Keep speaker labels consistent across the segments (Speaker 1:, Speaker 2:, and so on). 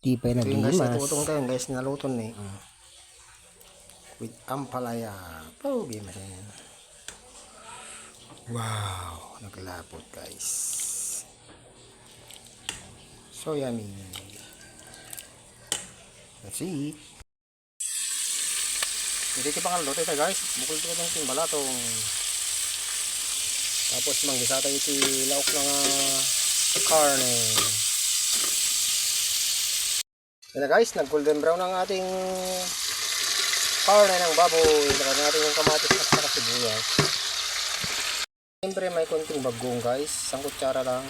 Speaker 1: Tipay na
Speaker 2: Ito yung guys,
Speaker 1: dimas.
Speaker 2: natutong tayo guys, naluton eh. With ampalaya. Pogi man. Wow, naglapot guys. So yummy. Let's eat. Hindi ko pa luto ito guys. Bukol ko itong timbalatong. Tapos manggisa tayo iti laok ng karne. Yan na guys, nag golden brown ang ating karne ng baboy. Saka natin yung kamatis at saka sibuyas. Siyempre may konting bagong guys. Isang kutsara lang.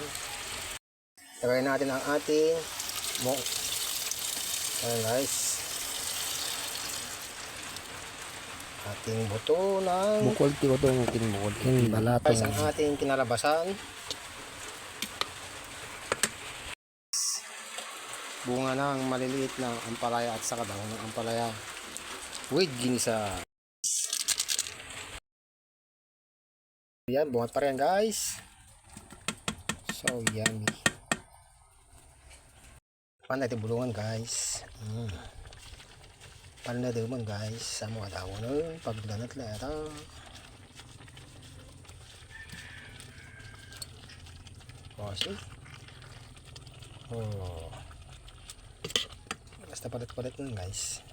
Speaker 2: Lagay natin ang ating ayan guys. Ating buto ng
Speaker 1: Bukol ti ko itong tinbukol. Yung balato.
Speaker 2: guys, ang ating kinalabasan. Bunga ng maliliit na ampalaya at saka dahon ng ampalaya with ginisa. Yan, bungat pa rin guys. So yummy. Paano natin bulungan guys? Paano natin bulungan guys? Sa mga dahon ng pagdanat leta. Kasi basta palit-palit nun guys.